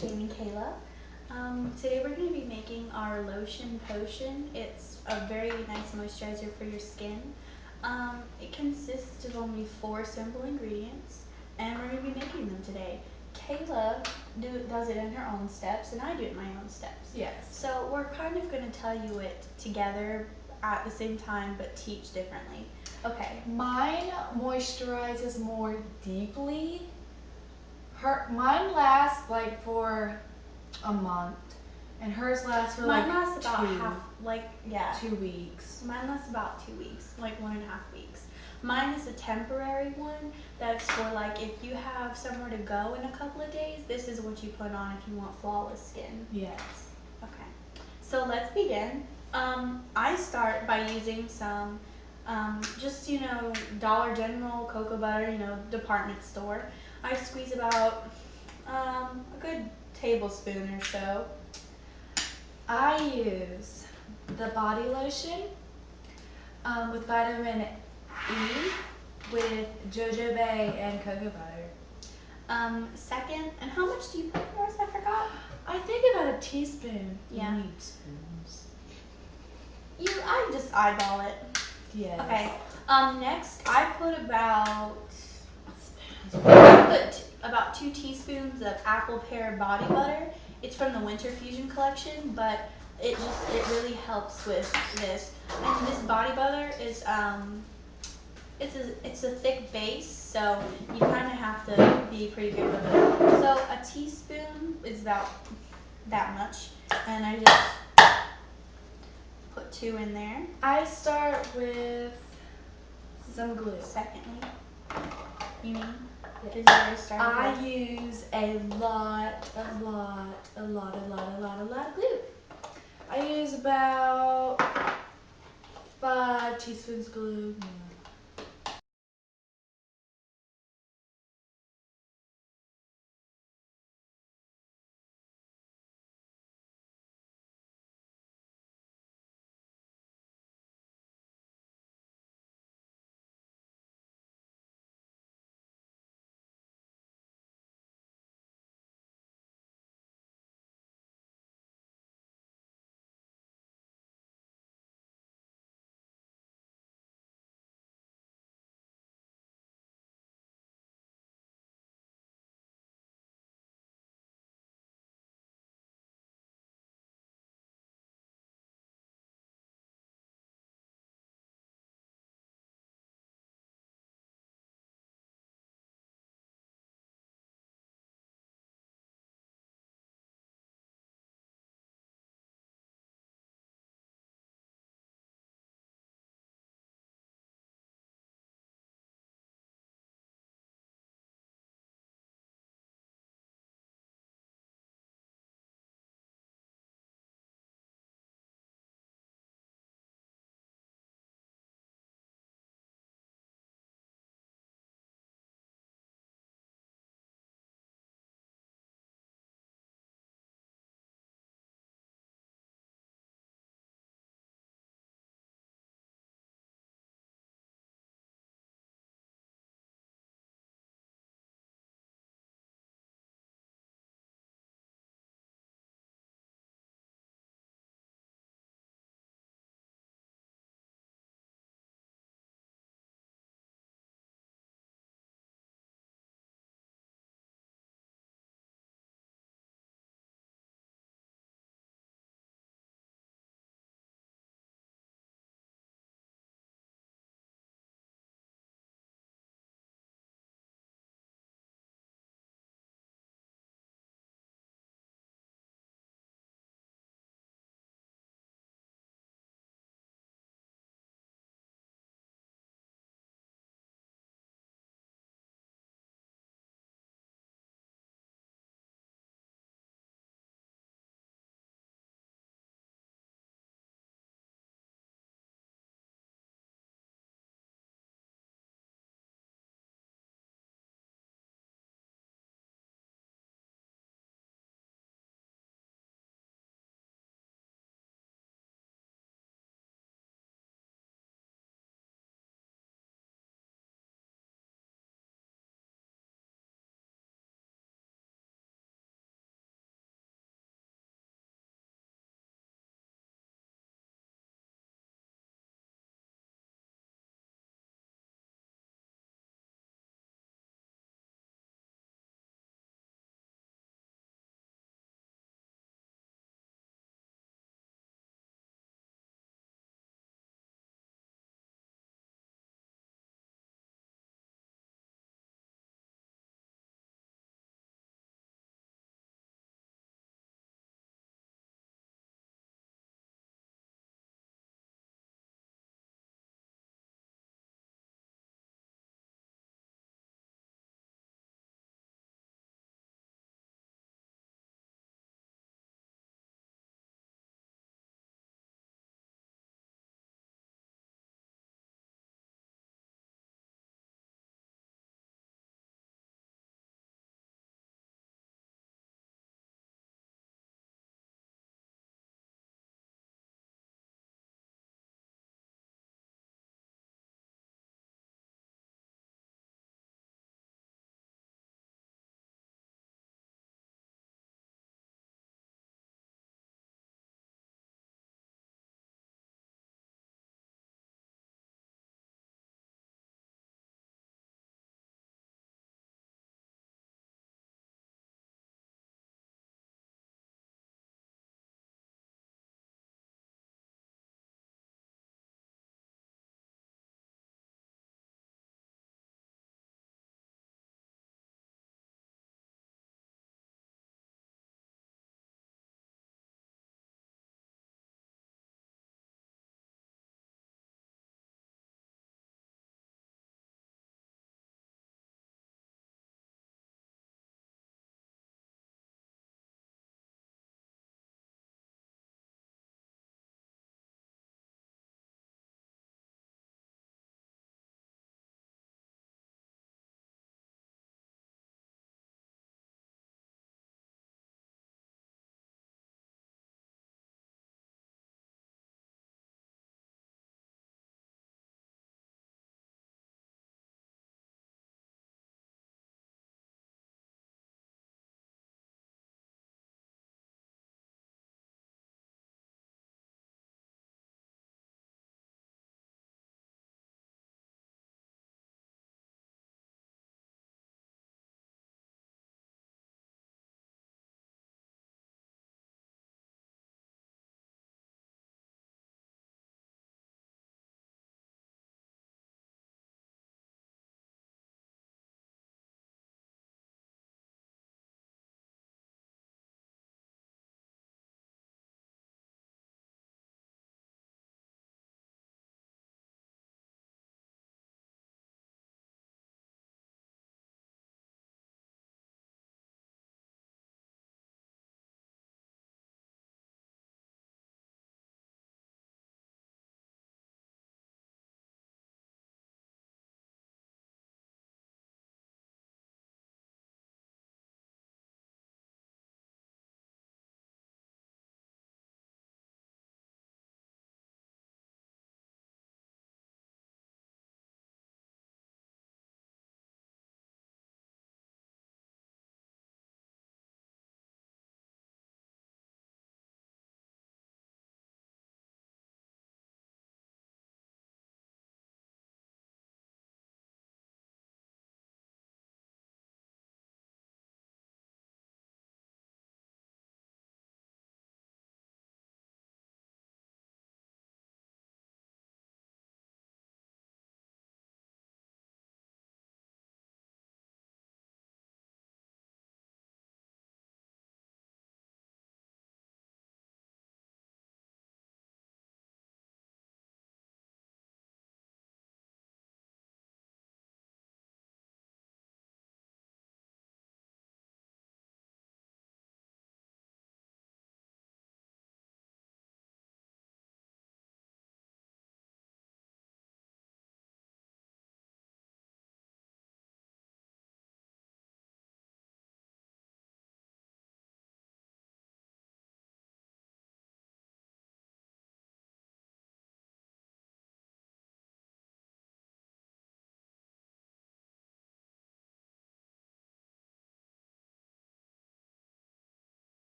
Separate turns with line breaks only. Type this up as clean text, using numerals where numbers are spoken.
Jamie Kayla. Today we're going to be making our lotion potion. It's a very nice moisturizer for your skin. It consists of only 4 simple ingredients, and we're going to be making them today. Kayla does it in her own steps, and I do it in my own steps.
Yes.
So we're kind of going to tell you it together at the same time, but teach differently. Okay.
Mine moisturizes more deeply. Mine lasts like for a month, and hers lasts for
Mine
like
lasts about half, like, yeah.
2 weeks.
Mine lasts about 2 weeks, like 1.5 weeks. Mine is a temporary one that's for like if you have somewhere to go in a couple of days, this is what you put on if you want flawless skin.
Yes.
Okay. So let's begin. I start by using some just, Dollar General cocoa butter, department store. I squeeze about a good tablespoon or so.
I use the body lotion with vitamin E with jojoba and cocoa butter.
Second, and how much do you put in yours? I forgot.
I think about a teaspoon.
Yeah.
You need spoons.
I just eyeball it.
Yes.
Okay. Next, I put about 2 teaspoons of apple pear body butter. It's from the Winter Fusion collection, but it really helps with this. And this body butter is it's a thick base, so you kind of have to be pretty good with it. So a teaspoon is about that much, and I just put 2 in there.
I start with some glue.
Secondly, you mean?
Yes.
Is that where you started
I
with?
use a lot of glue. I use about 5 teaspoons glue.